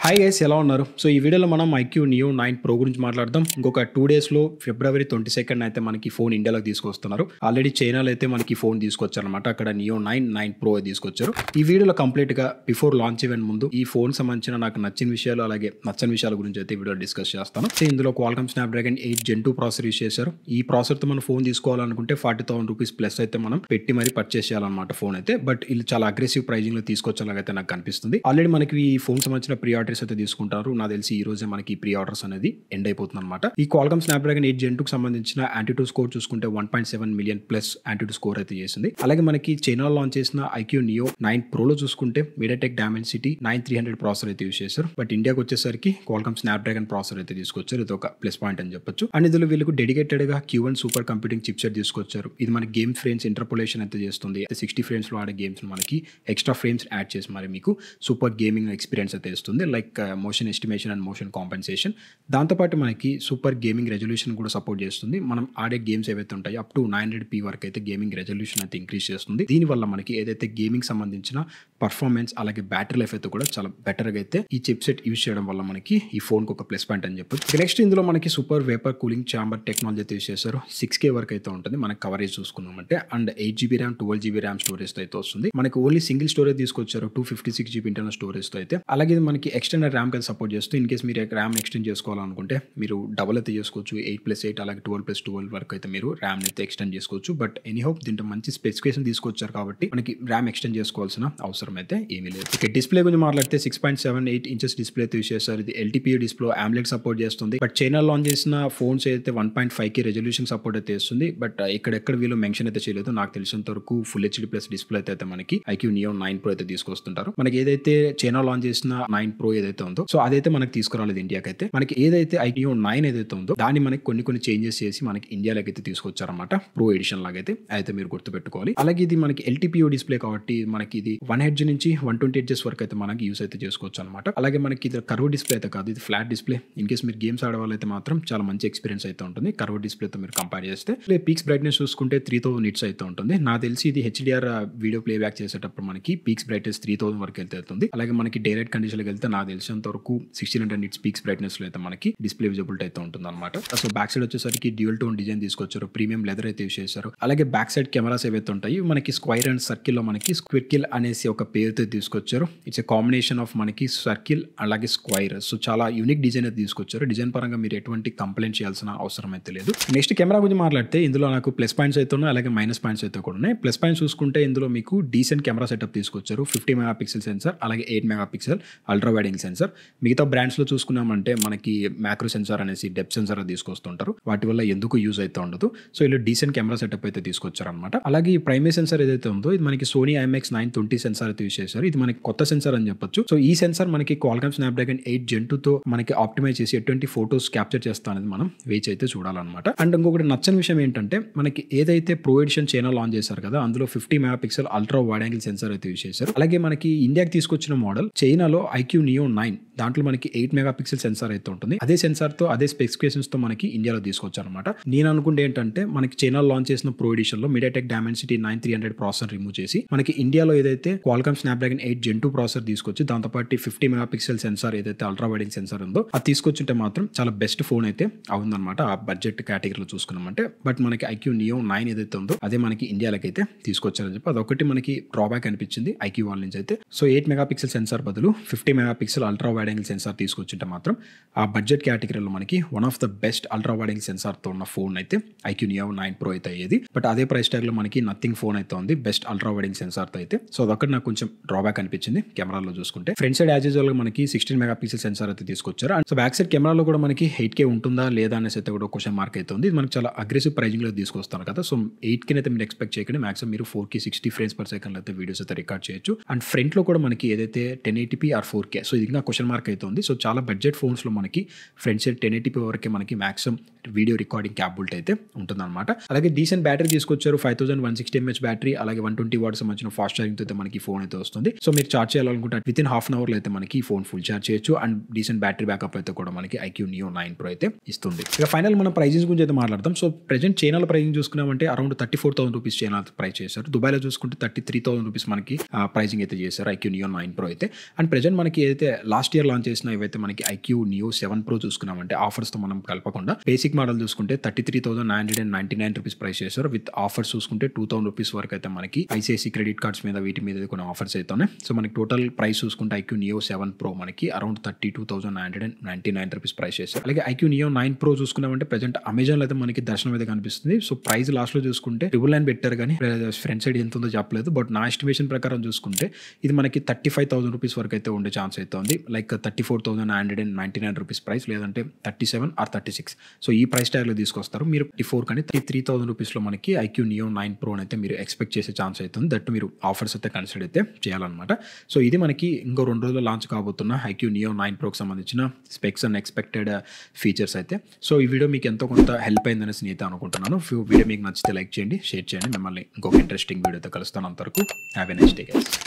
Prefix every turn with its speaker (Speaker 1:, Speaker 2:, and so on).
Speaker 1: Hi guys, ఎలా ఉన్నారు? So ఈ వీడియోలో మనం IQOO Neo 9 Pro గురించి మాట్లాడదాం. ఇంకొక 2 డేస్లో ఫిబ్రవరి 22 అయితే మనకి ఫోన్ ఇండియాలోకి తీసుకొస్తున్నారు. ఆల్రెడీ చైనాలో అయితే మనకి ఫోన్ తీసుకొచ్చారనమాట. అక్కడ Neo 9 Pro తీసుకొచ్చారు. ఈ వీడియోలో కంప్లీట్గా బిఫోర్ లాంచ్ ఈవెంట్ ముందు ఈ ఫోన్ సంబంధించిన నాకు నచ్చిన విషయాలు అలాగే నచ్చని విషయాల గురించి అయితే వీడియో డిస్కస్ చేస్తాను. సో ఇందులో Qualcomm Snapdragon 8 Gen 2 processor use చేశారు. ఈ ప్రాసెసర్తో మనం ఫోన్ తీసుకోవాలనుకుంటే 40,000 రూపీస్ ప్లస్ అయితే మనం పెట్టి మరి పర్చేస్ చేయాలన్నమాట ఫోన్ అయితే. బట్ ఇది చాలా అగ్రెసివ్ ప్రైజింగ్ లో తీసుకొచ్చేలాగైతే నాకు కనిపిస్తుంది. ఆల్రెడీ మనకి ఈ ఫోన్ సంబంధించిన ప్రీ ఆర్డర్స్ అయితే తీసుకుంటారు. నాకు తెలిసి ఈ రోజే మనకి ప్రీ ఆర్డర్స్ అనేది ఎండ్ అయిపోతుంది అనమాట. ఈ Qualcomm Snapdragon 8 Gen 2 కి సంబంధించిన AnTuTu స్కోర్ చూసుకుంటే 1.7 మిలియన్ ప్లస్ AnTuTu స్కోర్ అయితే చేసింది. అలాగే మనకి చైనాలో లాంచ్ చేసిన IQOO Neo 9 Pro లో చూసుకుంటే MediaTek Dimensity 9300 ప్రాసెసర్ అయితే యూస్ చేశారు. బట్ ఇండియాకి వచ్చేసరికి Qualcomm Snapdragon ప్రాసెసర్ అయితే తీసుకొచ్చారు. ఇది ఒక ప్లస్ పాయింట్ అని చెప్పొచ్చు. అండ్ ఇందులో వీళ్ళకు డెడికేటెడ్ గా Q1 super computing chip set తీసుకొచ్చారు. ఇది మనకి గేమ్ ఫ్రేమ్స్ ఇంటర్పోలేషన్ అయితే చేస్తుంది. 60 ఫ్రేమ్స్ లో ఆడే గేమ్స్ మనకి ఎక్స్ట్రా ఫ్రేమ్స్ యాడ్ చేసి మరి మీకు సూపర్ గేమింగ్ ఎక్స్పీరియన్స్ అయితే ఇస్తుంది. Like motion estimation and motion compensation. దాంతోపాటు మనకి సూపర్ గేమింగ్ రెజల్యూషన్ కూడా సపోర్ట్ చేస్తుంది. మనం ఆడే గేమ్స్ ఏవైతే ఉంటాయో అప్ టు 900p వరకు అయితే గేమింగ్ రెజల్యూషన్ అయితే ఇంక్రీజ్ చేస్తుంది. దీనివల్ల మనకి ఏదైతే గేమింగ్ సంబంధించిన పర్ఫార్మెన్స్ అలాగే బ్యాటరీ లైఫ్ అయితే కూడా చాలా బెటర్గా అయితే ఈ చిప్ సెట్ యూస్ చేయడం వల్ల మనకి ఈ ఫోన్ కి ఒక ప్లస్ పాయింట్ అని చెప్పొచ్చు. నెక్స్ట్ ఇందులో మనకి super vapour cooling chamber technology అయితే యూస్ చేశారు. 6K వరకు అయితే ఉంటుంది మనకి కవరేజ్ చూసుకున్నామంటే. And 8GB RAM 12GB RAM storage అయితే వస్తుంది. మనకి ఓన్లీ సింగిల్ స్టోరేజ్ తీసుకొచ్చారు 256GB ఇంటర్నల్ స్టోరేజ్ తో అయితే. అలాగే మనకి ఎక్స్టెండెడ్ ర్యామ్ అయితే సపోర్ట్ చేస్తూ ఇన్ కేస్ మీరు ర్యామ్ ఎక్స్టెండ్ చేసుకోవాలనుకుంటే మీరు డబుల్ అయితే చేసుకోవచ్చు. 8+8 అలాగే 12+12 వరకు అయితే మీరు ర్యామ్ అయితే ఎక్స్టెండ్ చేసుకోవచ్చు. బట్ ఎనీహౌ దీంట్లో మంచి స్పెసిఫికేషన్ తీసుకొచ్చారు కాబట్టి మనకి ర్యామ్ ఎక్స్టెండ్ చేసుకోవాల్సిన అవసరం అయితే ఏమీ లేదు. ఇక డిస్ప్లే గురించి మాట్లాడితే 6.78 ఇంచెస్ డిస్ప్లే అయితే యూస్ చేస్తారు. ఇది LTPO డిస్ప్లే AMOLED సపోర్ట్ చేస్తుంది. బట్ చైనా లాంచ్ చేసిన ఫోన్స్ అయితే 1.5K రెజల్యూషన్ సపోర్ట్ అయితే ఇస్తుంది. బట్ ఎక్కడెక్కడ వీళ్ళు మెన్షన్ అయితే చేయలేదు. నాకు తెలిసినంత వరకు ఫుల్ HD ప్లస్ డిస్ప్లే అయితే మనకి IQOO Neo 9 Pro అయితే తీసుకొస్తుంటారు. మనకి ఏదైతే చైనా లాంచ్ చేసిన 9 Pro ఏదైతే ఉందో సో అదైతే మనకి తీసుకురాలేదు ఇండియాకి అయితే. మనకి ఏదైతే IQOO 9 ఏదైతే ఉందో దాన్ని మనకి కొన్ని చేంజెస్ చేసి మనకి ఇండియాలోకి అయితే తీసుకొచ్చారన్నమాట. ప్రో ఎడిషన్ లాగా అయితే మీరు గుర్తుపెట్టుకోవాలి. అలాగే ఇది మనకి LTPO డిస్ప్లే కాబట్టి మనకి ఇది 1 హెడ్జ్ నుంచి 120 హెడ్జెస్ వరకు అయితే మనకి యూస్ అయితే చేసుకోవచ్చు అనమాట. అలాగే మనకి ఇది కర్వ్ డిస్ప్లే అయితే కాదు, ఇది ఫ్లాట్ డిస్ప్లే. ఇన్ కేస్ మీరు గేమ్స్ ఆడే వాళ్ళైతే మాత్రం చాలా మంచి ఎక్స్పీరియన్స్ అయితే ఉంటుంది కర్వ్ డిస్ప్లేతో మీరు కంపేర్ చేస్తే. పీక్స్ బ్రైట్నెస్ చూసుకుంటే 3000 నిట్స్ అయితే ఉంటుంది. నాకు తెలిసి ఇది HDR వీడియో ప్లే బ్యాక్ చేసేటప్పుడు మనకి పీక్స్ బ్రైట్నెస్ 3000 వరకు వెళ్తుంది. అలాగే మనకి డైరెక్ట్ కండిషన్ వెళ్తే నాకు తెలిసినంత వరకు 1600 నిట్స్ పీక్స్ బ్రైట్నెస్ లో అయితే మనకి డిస్ప్లే విజిబిలిటీ అయితే ఉంటుంది అనమాట. సో బ్యాక్ సైడ్ వచ్చేసరికి డ్యూయల్ టోన్ డిజైన్ తీసుకొచ్చారు. ప్రీమియం లెదర్ అయితే యూస్ చేశారు. అలాగే బ్యాక్ సైడ్ కెమెరాస్ ఏవైతే ఉంటాయి మనకి స్క్వైర్ అండ్ సర్కిల్ లో మనకి స్క్విర్కిల్ అనేసి ఒక పేరుతో తీసుకొచ్చారు. ఇట్స్ ఎ కాంబినేషన్ ఆఫ్ మనకి సర్కిల్ అలాగే స్క్వైర్. సో చాలా యూనిక్ డిజైన్ అయితే తీసుకొచ్చారు. డిజైన్ పరంగా మీరు ఎటువంటి కంప్లైంట్ చేయాల్సిన అవసరం అయితే లేదు. నెక్స్ట్ కెమెరా గురించి మాట్లాడితే ఇందులో నాకు ప్లస్ పాయింట్స్ అయితే ఉన్నాయి అలాగే మైనస్ పాయింట్స్ అయితే కూడా ఉన్నాయి. ప్లస్ పాయింట్స్ చూసుకుంటే ఇందులో మీకు డీసెంట్ కెమెరా సెటప్ తీసుకొచ్చారు. 50 మెగాపిక్సెల్ సెన్సార్ అలాగే 8 megapixel ultra wide angle censor. మిగతా బ్రాండ్స్ లో చూసుకున్నామంటే మనకి మ్యాక్రో సెన్సార్ అనేసి డెప్త్ సెన్సార్ తీసుకొస్తుంటారు. వాటి వల్ల ఎందుకు యూజ్ అయితే ఉండదు. సో ఇలా డీసెంట్ కెమెరా సెటప్ అయితే తీసుకొచ్చారు అనమాట. అలాగే ఈ ప్రైమరీ సెన్సార్ ఏదైతే ఉందో ఇది మనకి సోనీ IMX 920 సెన్సార్ అయితే యూస్ చేశారు. ఇది మనకి కొత్త సెన్సార్ అని చెప్పొచ్చు. సో ఈ సెన్సార్ మనకి Qualcomm Snapdragon 8 Gen 2 తో మనకి ఆప్టిమైజ్ చేసి ఎటువంటి ఫోటోస్ క్యాప్చర్ చేస్తా అనేది మనం వేచి అయితే చూడాలన్నమాట. అండ్ ఇంకొకటి నచ్చని విషయం ఏంటంటే మనకి ఏదైతే ప్రో ఎడిషన్ చైనా లాంచ్ చేశారు కదా అందులో 50 megapixel ultra wide angle censor అయితే యూస్ చేశారు. అలాగే మనకి ఇండియాకి తీసుకొచ్చిన మోడల్ చైనాలో IQOO Neo 9 దాంట్లో మనకి 8 మెగాపిక్సెల్ సెన్సార్ అయితే ఉంటుంది. అదే సెన్సార్ తో అదే స్పెసిఫికేషన్స్ తో మనకి ఇండియాలో తీసుకొచ్చారు అనమాట. నేను అనుకుంటే ఏంటంటే మనకి చైనా లాంచ్ చేసిన ప్రో ఎడిషన్ లో MediaTek Dimensity 9300 ప్రాసెసర్ రిమూవ్ చేసి మనకి ఇండియాలో ఏదైతే Qualcomm Snapdragon 8 Gen 2 ప్రాసెసర్ తీసుకొచ్చి దాంతోపాటు 50 మెగాపిక్సెల్ సెన్సార్ ఏదైతే అల్ట్రా వైడ్ సెన్సార్ ఉందో అది తీసుకొచ్చింటే మాత్రం చాలా బెస్ట్ ఫోన్ అయితే అవుతుందన్నమాట ఆ బడ్జెట్ కేటగిరీలో చూసుకున్నామంటే. బట్ మనకి IQOO Neo 9 ఏదైతే ఉందో అదే మనకి ఇండియాలోకి అయితే తీసుకొచ్చారని చెప్పి అదొకటి మనకి డ్రాబ్యాక్ అనిపించింది IQOO వాళ్ళ నుంచి అయితే. సో 8 మెగాపిక్సెల్ సెన్సార్ బదులు 50 megapixel ultra wide angle sensor తీసుకొచ్చింటే మాత్రం ఆ బడ్జెట్ కేటగిరీలో మనకి one of the best ultra wide angle sensor తో ఉన్న ఫోన్ అయితే IQOO Neo 9 Pro అయితే అయ్యేది. బట్ అదే ప్రైస్ ట్యాగ్ లో మనకి నథింగ్ ఫోన్ అయితే ఉంది best ultra wide angle sensor తో అయితే. సో అదొకటి నాకు కొంచెం డ్రాబ్యాక్ అనిపించింది కెమెరాలో చూసుకుంటే. ఫ్రంట్ సైడ్ యాజ్ యూజువల్ గా మనకి 16 మెగాపిక్సెల్ సెన్సార్ అయితే తీసుకొచ్చారు. అండ్ సో బ్యాక్ సైడ్ కెమెరాలో కూడా మనకి 8K ఉంటుందా లేదా అనేసి అయితే కూడా క్వశ్చన్ మార్క్ అయితే ఉంది. ఇది మనకి చాలా అగ్రెసివ్ ప్రైజింగ్ లో తీసుకొస్తారు కదా. సో 8K అయితే మీరు ఎక్స్పెక్ట్ చేయకండి. మాక్సిమం మీరు 4K 60 ఫ్రేమ్స్ పర్ సెకండ్ అయితే వీడియోస్ అయితే రికార్డ్ చేయొచ్చు. అండ్ ఫ్రంట్ లో కూడా మనకి ఏదైతే 1080p ఆర్ 4K సో ఇది ఇంకా క్వశ్చన్ మార్క్ అయితే ఉంది. సో చాలా బడ్జెట్ ఫోన్స్ లో మనకి ఫ్రంట్ సైడ్ 1080p వరకే మనకి మాక్సిమం వీడియో రికార్డింగ్ క్యాపబిలిటీ అయితే ఉంటుందన్నమాట. అలాగే డీసెంట్ బ్యాటరీ తీసుకొచ్చారు. 5160 mAh బ్యాటరీ అలాగే 120 వాట్స్ సంబంధించిన ఫాస్ట్ ఛార్జింగ్ తో అయితే మనకి ఫోన్ అయితే వస్తుంది. సో మీరు ఛార్జ్ చేయాలనుకుంటే within half an hour లో అయితే మనకి ఫోన్ ఫుల్ ఛార్జ్ చేయొచ్చు. అండ్ డీసెంట్ బ్యాటరీ బ్యాకప్ అయితే కూడా మనకి IQOO Neo 9 Pro అయితే ఇస్తుంది. ఇక ఫైనల్ మనం ప్రైజెస్ గురించి అయితే మాట్లాడతాం. సో ప్రెజెంట్ చైనాలో ప్రైజింగ్ చూసుకున్నామంటే అరౌండ్ 34,000 రూపీస్ చైనా ప్రైస్ చేశారు. దుబాయ్లో చూసుకుంటే 33,000 రూపీస్ మనకి ప్రైజింగ్ అయితే చేశారు IQOO Neo 9 Pro అయితే. అండ్ ప్రెజెంట్ మనకి ఏదైతే లాస్ట్ ఇయర్ లాంచ్ చేసిన ఇవైతే మనకి IQOO Neo 7 Pro చూసుకున్నామంటే ఆఫర్స్తో మనం కలపకుండా బేసిక్ మోడల్ చూసుకుంటే 33,999 రూపీస్ ప్రైస్ చేశారు. విత్ ఆఫర్స్ చూసుకుంటే 2,000 రూపీస్ వరకు అయితే మనకి ఐసిఐసి క్రెడిట్ కార్డ్స్ మీద వీటి మీద కొన్ని ఆఫర్స్ అయితే ఉన్నాయి. సో మనకి టోటల్ ప్రైస్ చూసుకుంటే IQOO Neo 7 Pro మనకి అరౌండ్ 32,999 రూపీస్ ప్రైస్ చేశారు. అలాగే IQOO Neo 9 Pro చూసుకున్నామంటే ప్రెజెంట్ అమెజాన్ అయితే మనకి దర్శనం అయితే కనిపిస్తుంది. సో ప్రైస్ లాస్ట్ లో చూసుకుంటే 999 పెట్టారు కానీ ఫ్రంట్ సైడ్ ఎంత ఉందో చెప్పలేదు. బట్ నా ఎస్టిమేషన్ ప్రకారం చూసుకుంటే ఇది మనకి 35,000 రూపీస్ వరకు అయితే ఉండే ఛాన్స్ అయితే ఉంది. లైక్ 34,999 రూపీస్ ప్రైస్, లేదంటే 37 ఆర్ 36. సో ఈ ప్రైస్ ట్యాగ్ లో తీసుకొస్తారు. మీరు 34 కానీ 3,000 రూపీస్ లో మనకి IQOO Neo 9 Pro అయితే మీరు ఎక్స్పెక్ట్ చేసే ఛాన్స్ అవుతుంది. దట్ మీరు ఆఫర్స్ అయితే కన్సిడర్ అయితే చేయాలన్నమాట. సో ఇది మనకి ఇంకో 2 రోజుల్లో లాంచ్ కాబోతున్న IQOO Neo 9 Proకి సంబంధించిన స్పెక్స్ అండ్ ఎక్స్పెక్టెడ్ ఫీచర్స్ అయితే. సో ఈ వీడియో మీకు ఎంతో కొంత హెల్ప్ అయిందనేసి నేనైతే అనుకుంటున్నాను. వీడియో మీకు నచ్చితే లైక్ చేయండి, షేర్ చేయండి. మిమ్మల్ని ఇంకొక ఇంట్రెస్టింగ్ వీడియోతో కలుస్తాను. అంతవరకు have a nice day guys.